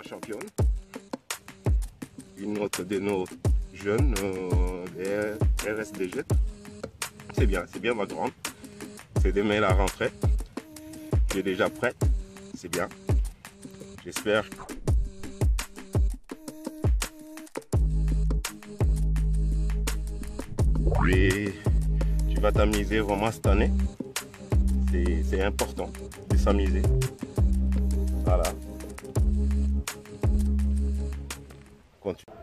championne. Une autre de nos jeunes, RSDG. C'est bien ma grande. C'est demain la rentrée. Tu es déjà prête. C'est bien. J'espère. Et tu vas t'amuser vraiment cette année. C'est important de s'amuser. Voilà. Continue.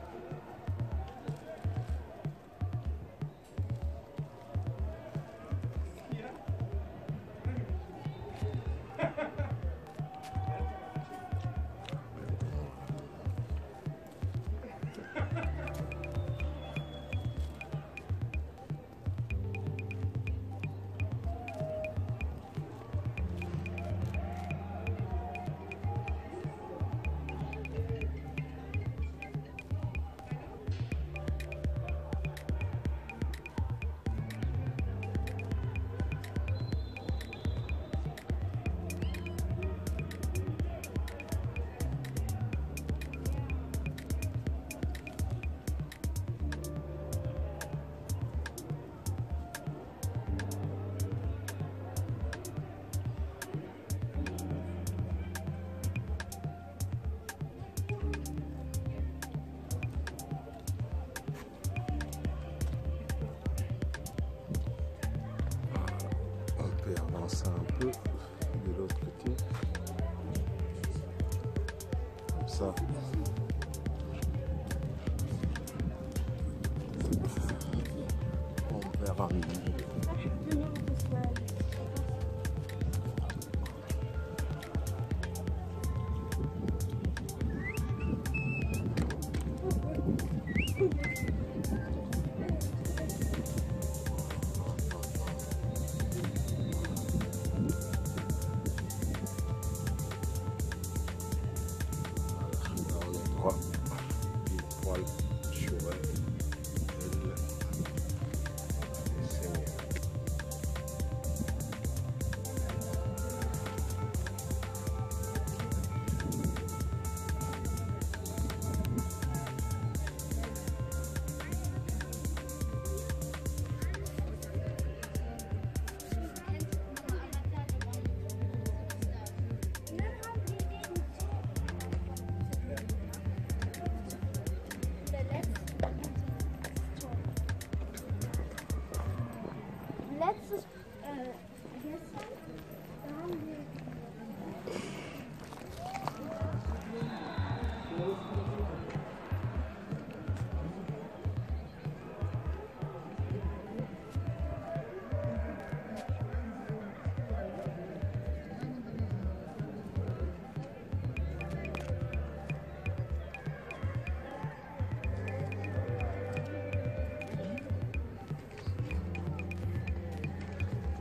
Avancer un peu de l'autre côté comme ça. On verra mieux.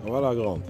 Voilà, grande.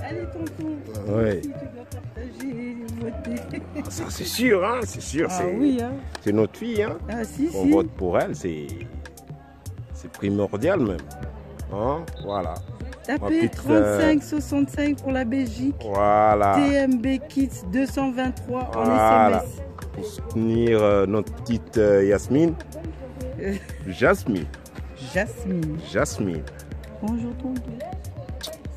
Allez, tonton. Ouais. Si tu dois partager, voter. Ah, ça c'est sûr, hein, c'est sûr. Ah oui, hein. C'est notre fille, hein. Ah si, On si. vote pour elle, c'est primordial même. Hein, voilà. Tapez petite, 35-65 pour la Belgique. Voilà. TMB Kids 223 Voilà. en SMS. Pour soutenir notre petite Yasmine. Jasmine. Jasmine. Jasmine. Bonjour tonton.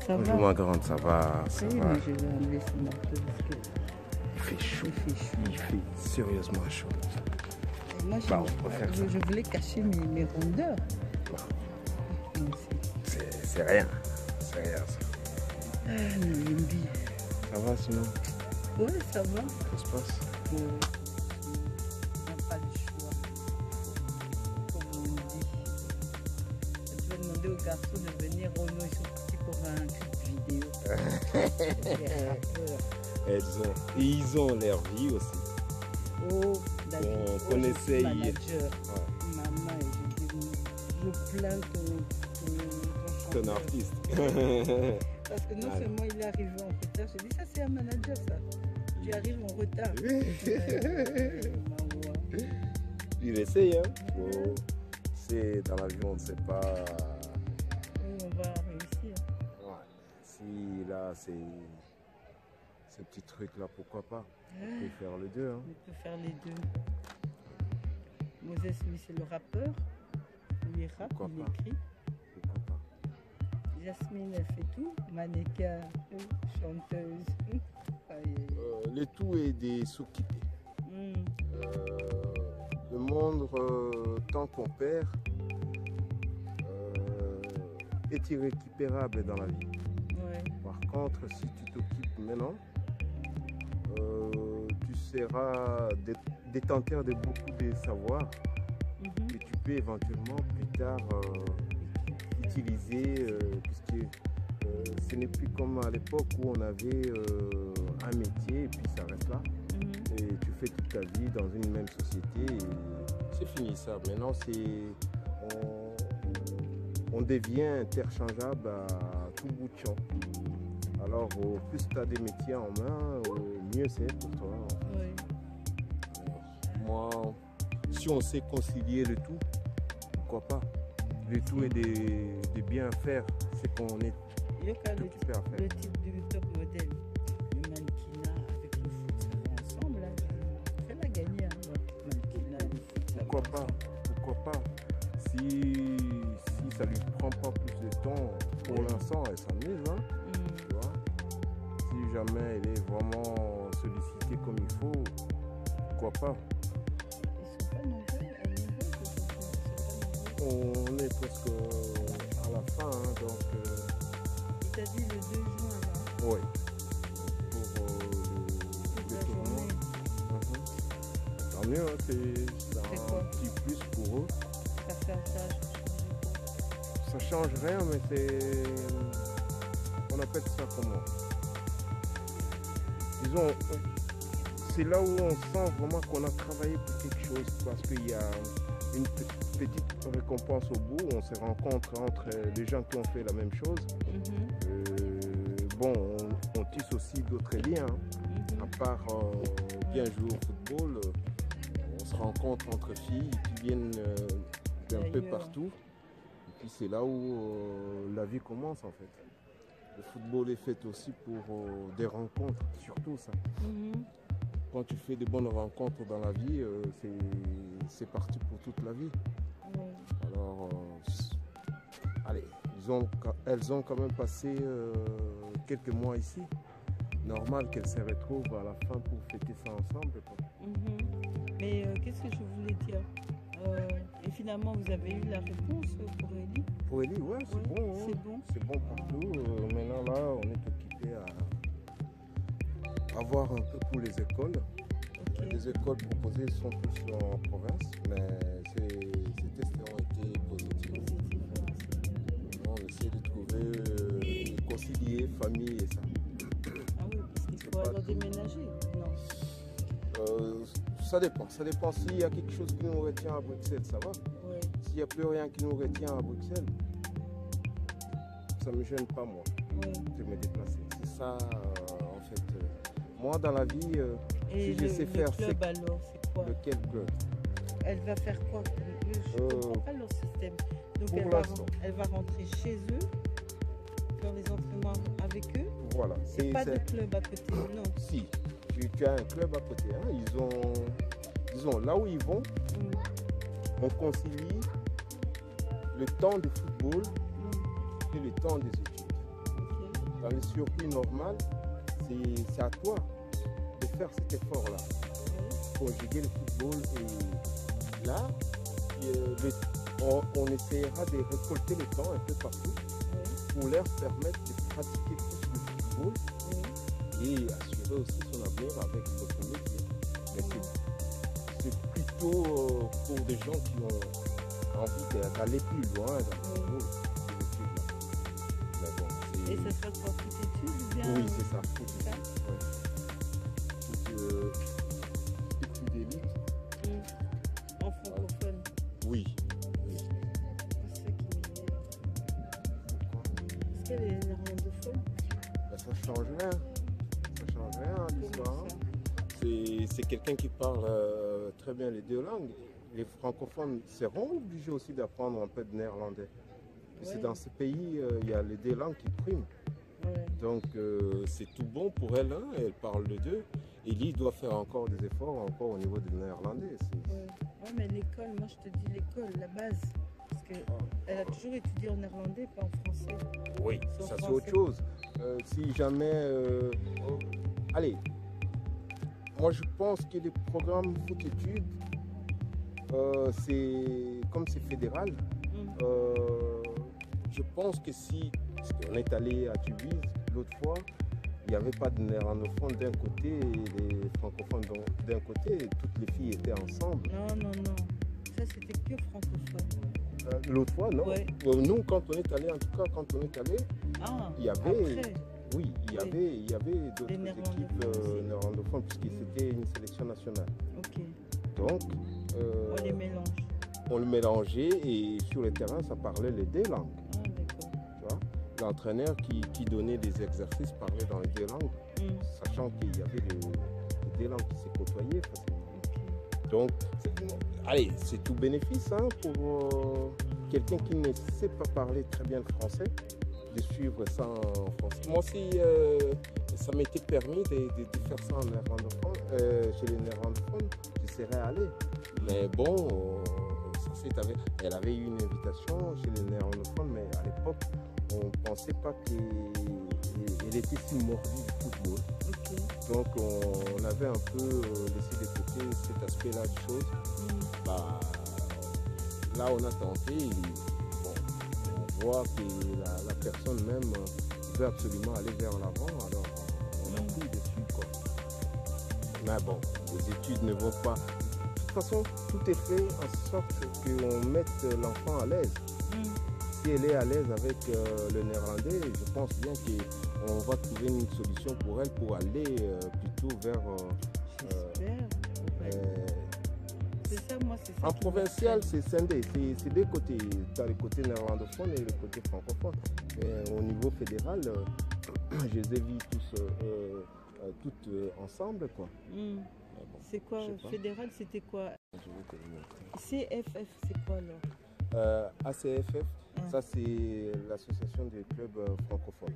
Ça Bonjour va? ma grande, ça va, ça Oui, va. mais je vais enlever ce manteau parce que Il fait chaud. il fait chaud. Il fait sérieusement chaud. Et moi, Bah, on va faire ça. je voulais cacher mes rondeurs. Non, C'est rien. C'est rien ça. Ah, Nambi. Ça va sinon? Ouais, ça va. Ça se passe? On n'a pas le choix. Comme on dit. Tu vas demander aux garçons de venir. Oh non, ils sont partis pour un clip vidéo. Les rappeurs. Ils ont leur vie aussi. Oh, On connaissait hier. Maman, et je dis, je plains ton Ton chanteur. artiste. Parce que non Ouais. seulement il est arrivé en retard, j'ai dit ça c'est un manager ça. Tu arrives en retard. Il essaye, hein. Faut- C'est dans la vie, on ne sait pas. Oui, on va réussir. Ouais. Si là, c'est ce petit truc-là, pourquoi pas? On peut faire les deux, hein. On peut faire les deux. Moses, lui, c'est le rappeur. Il rappe, Pourquoi il pas? écrit. Pourquoi pas? Jasmine, elle fait tout. Mannequin, chanteuse. Aïe, aïe. Le tout est des sous-quittés. Hum, Le monde, tant qu'on perd, est irrécupérable dans la vie. ouais. Par contre, si tu t'occupes maintenant, tu seras détenteur de beaucoup de savoirs Mhm. que tu peux éventuellement plus tard utiliser, puisque ce n'est plus comme à l'époque où on avait un métier et puis ça reste là. Mhm. Et tu fais toute ta vie dans une même société et c'est fini ça. Maintenant, on devient interchangeable à tout bout de champ. Alors, au plus tu as des métiers en main, au mieux c'est pour toi. Ouais. Moi, si on sait concilier le tout, pourquoi pas? Le tout est de bien faire ce qu'on est Yoka, le occupé à faire. le type du top modèle, le mannequinat avec le foot, ça va ensemble. Hein. Fais-la gagner, hein, notre mannequinat, le foot, ça va Pourquoi pas? ensemble. Pourquoi pas? Si ça lui prend pas plus de temps, pour Oui. l'instant, elle s'amuse, hein, Hum, tu vois. Si jamais elle est vraiment sollicitée comme il faut, pourquoi pas? Ils sont pas nombreux, elles nombreuses, ils sont pas nombreux. On est presque à la fin, hein, donc Il t'a dit le 2 juin, là, ouais. Pour toute le la tournoi. journée. Mhm. Tant mieux, hein, c'est C'est quoi? un petit plus pour eux. Ça fait un stage. Ça change rien, mais c'est. On appelle ça comment? Disons, c'est là où on sent vraiment qu'on a travaillé pour quelque chose parce qu'il y a une petite récompense au bout. On se rencontre entre les gens qui ont fait la même chose. Bon, on tisse aussi d'autres liens. Hein. À part bien jouer au football, on se rencontre entre filles qui viennent d'un peu D'ailleurs. partout. Et puis c'est là où la vie commence en fait. Le football est fait aussi pour des rencontres, surtout ça. Quand tu fais des bonnes rencontres dans la vie, c'est parti pour toute la vie. Alors, allez, elles ont quand même passé quelques mois ici. Normal qu'elles se retrouvent à la fin pour fêter ça ensemble, quoi. Mais qu'est-ce que je voulais dire Et finalement, vous avez eu la réponse pour Ellie? Pour Ellie, ouais, c'est Ouais, bon. Hein. c'est bon. C'est bon partout. Maintenant, là, on est occupé à voir un peu pour les écoles. Ok. Les écoles proposées sont plus en province, mais ces tests ont été positifs. Positif, On essaie de trouver, de concilier famille et ça. ah oui, parce qu'il faut pas alors tout. déménager. Non. Ça dépend. Ça dépend s'il y a quelque chose qui nous retient à Bruxelles, ça va. Ouais. S'il n'y a plus rien qui nous retient à Bruxelles, ça ne me gêne pas, moi, Ouais. de me déplacer. C'est ça, en fait. Moi, dans la vie, Et si je sais faire club alors, c'est quoi? lequel club? Elle va faire quoi? Je ne comprends pas leur système. Donc pour l'instant. elle va rentrer chez eux, faire les entraînements avec eux. Voilà. Et pas de club à côté, non. Si, tu as un club à côté. Hein. Disons, là où ils vont, on concilie le temps de football et le temps des études. Ok. Dans le circuit normal, c'est à toi de faire cet effort-là. Conjuguer le football et là, on essaiera de récolter le temps un peu partout pour leur permettre de pratiquer plus le football et assurer aussi son avenir avec notre métier. Mais c'est plutôt pour des gens qui ont envie d'aller plus loin dans le football, ces études-là. Mais bon, Et ça sera quoi, toute étude ou bien? oui, c'est ça. Toute C'est ça? étude d'élite. En francophone Oui. aussi. qu'elle est néerlandophone? Ça change rien. Ça change rien l'histoire. C'est quelqu'un qui parle très bien les deux langues. Les francophones seront obligés aussi d'apprendre un peu de néerlandais. C'est dans ce pays, il y a les deux langues qui priment. Ouais. Donc c'est tout bon pour elle, hein, elle parle les deux. Et lui doit faire encore des efforts encore au niveau du néerlandais. Ouais, mais l'école, moi je te dis l'école, la base. Parce qu'elle a toujours étudié en néerlandais, pas en français. Oui, ça c'est autre chose. Si jamais... allez, moi je pense que les programmes foot-études, comme c'est fédéral, je pense que si... Parce qu'on est allé à Tubize l'autre fois, il n'y avait pas de néerlandophones d'un côté et des francophones d'un côté, et toutes les filles étaient ensemble. Non. Ça c'était que francophone. L'autre fois, non. Ouais. Nous, quand on est allé, en tout cas, quand on est allé, il y avait... Après. Oui, il y avait d'autres équipes néerlandophones puisque c'était une sélection nationale. Ok. Donc, On les mélange. On le mélangeait et sur le terrain, ça parlait les deux langues. Ah, d'accord. Tu vois, l'entraîneur qui donnait des exercices parlait dans les deux langues, sachant qu'il y avait les deux langues qui se côtoyaient facilement. Okay. Donc, allez, c'est tout bénéfice hein, pour quelqu'un qui ne sait pas parler très bien le français, de suivre ça en français. Moi aussi, ça m'était permis de faire ça en néerlandophone, chez les néerlandophones, je serais allé. Mais bon, elle avait eu une invitation chez les néerlandophones, mais à l'époque, on ne pensait pas qu'elle était si mordue du football. Okay. Donc, on avait un peu laissé de côté cet aspect-là de choses. Bah, là, on a tenté. On voit que la personne même veut absolument aller vers l'avant, alors on a pris dessus quoi. Mais bon, les études ne vont pas. De toute façon, tout est fait en sorte qu'on mette l'enfant à l'aise. Si elle est à l'aise avec le néerlandais, je pense bien qu'on va trouver une solution pour elle pour aller plutôt vers... c'est ça, moi, c'est ça. En provincial, c'est scindé. C'est deux côtés. Tu as le côté néerlandophone et le côté francophone. Et au niveau fédéral, je les ai vus tous toutes ensemble. Quoi. Bon, c'est quoi fédéral, c'était quoi? CFF, c'est quoi alors? ACFF, ça c'est l'association des clubs francophones.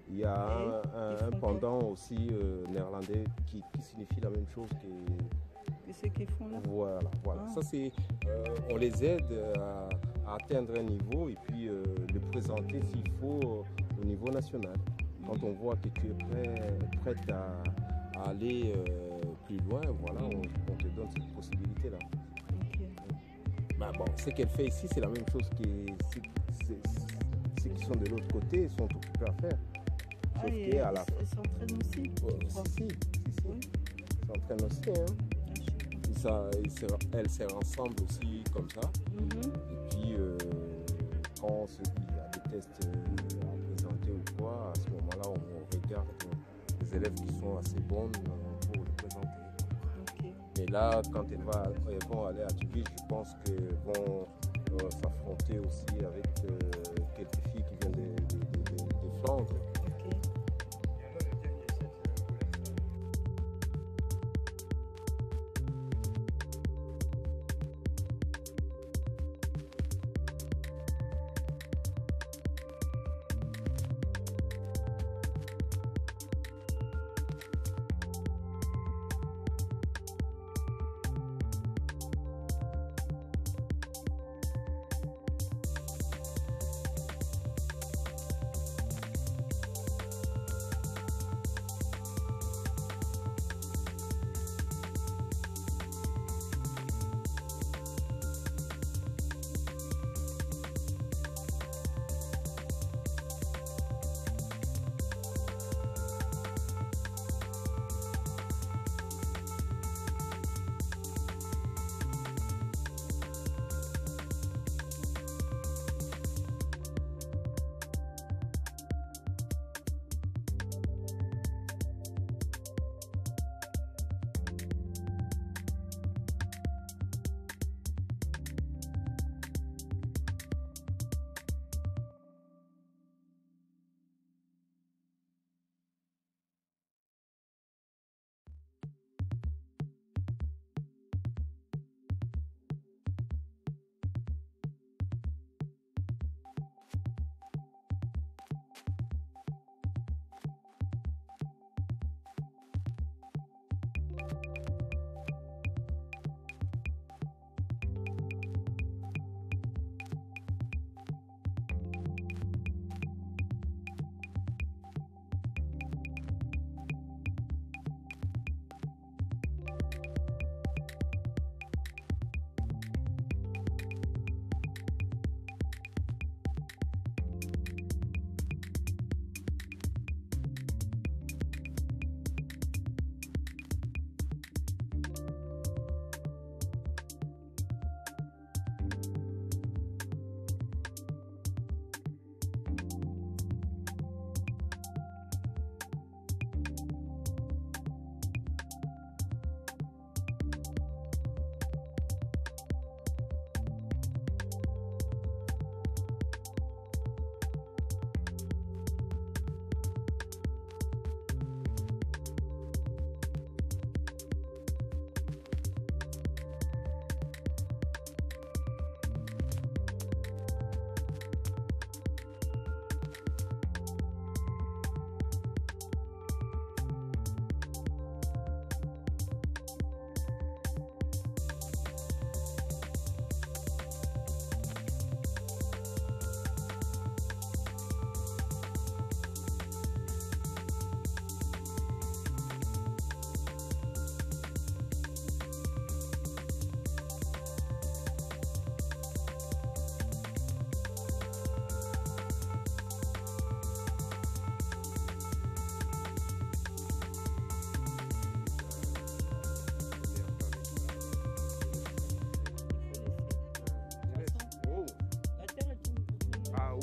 Il y a un pendant aussi néerlandais qui signifie la même chose que ceux qui font là. Voilà. Ça c'est, on les aide à atteindre un niveau et puis le présenter s'il faut au niveau national. Quand on voit que tu es prête à aller plus loin, voilà, on te donne cette possibilité-là. Ben bon, ce qu'elle fait ici, c'est la même chose que ceux qui sont de l'autre côté sont occupés à faire. Sauf qu'elle s'entraîne aussi. Si. Elle s'entraîne aussi. Hein. Elles servent ensemble aussi comme ça. Et puis, quand il y a des tests à présenter ou quoi, à ce moment-là, on regarde les élèves qui sont assez bons pour le présenter. Mais là, quand elles vont aller à Tubize, je pense qu'elles vont s'affronter aussi avec quelques filles qui viennent de Flandre.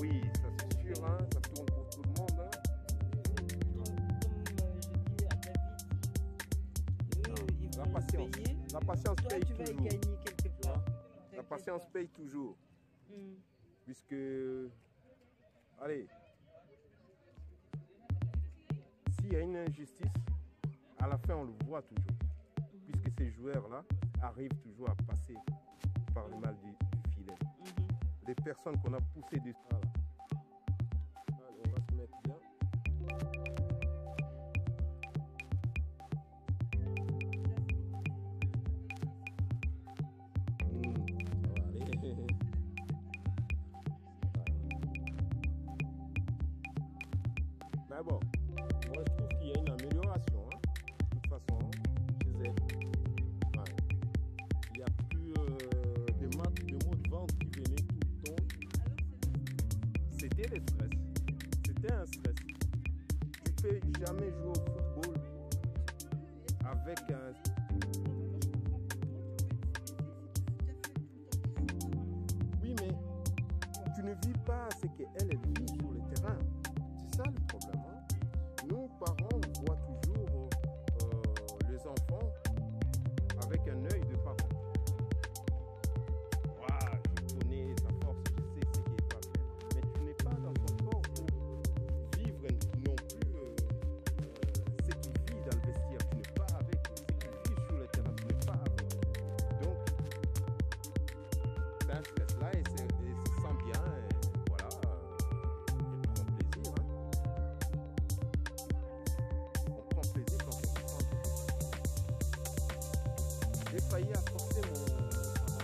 oui, ça c'est sûr, hein, ça tourne pour tout le monde. Hein. Comme je dis à David, ils La vont patience. payer. La patience Toi, paye tu vas toujours. gagner quelque part. La patience paye toujours. Puisque, allez, s'il y a une injustice, à la fin on le voit toujours. Puisque ces joueurs-là arrivent toujours à passer par le mal du filet. Les personnes qu'on a poussées du là. Allez, on va se mettre bien. Ça va aller. Mais bon, moi je trouve qu'il y a une amélioration. Hein. De toute façon, chez elle. Ouais. Il n'y a plus des mots de vente qui venaient tout le temps. C'était le stress. C'était un stress. Tu peux jamais jouer au football avec un... Oui, mais tu ne vis pas ce qu'elle vit sur le terrain. C'est ça le problème. Hein? Nous, parents, on voit toujours les enfants avec un œil de parent. Waouh, je connais sa force, je sais ce qu'il va faire. Mais tu n'es pas dans son corps pour vivre non plus ce qu'il vit dans le vestiaire. Tu n'es pas avec ce qu'il vit sur le terrain. Tu n'es pas avec. Donc, c'est un stress là et se sent bien. Et voilà, elle prend plaisir. Hein. On prend plaisir quand on se sent bien. J'ai failli apporter mon parent.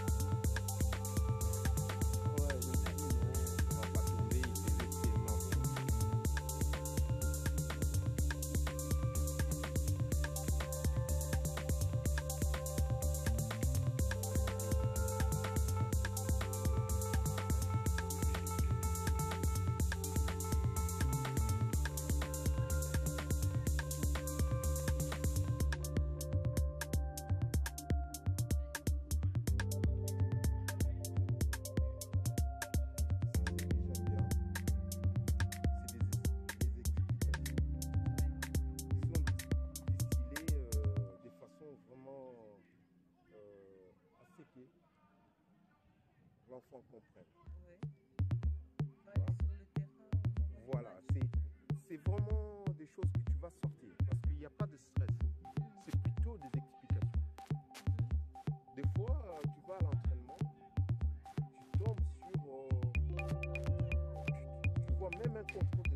Ouais, je me suis dit non, on va pas tomber, il faisait tellement bon. L'enfant comprenne. Ouais. Aller sur le terrain. Voilà, c'est vraiment des choses que tu vas sortir parce qu'il n'y a pas de stress. C'est plutôt des explications. Des fois, tu vas à l'entraînement, tu tombes sur... tu vois même un contrôle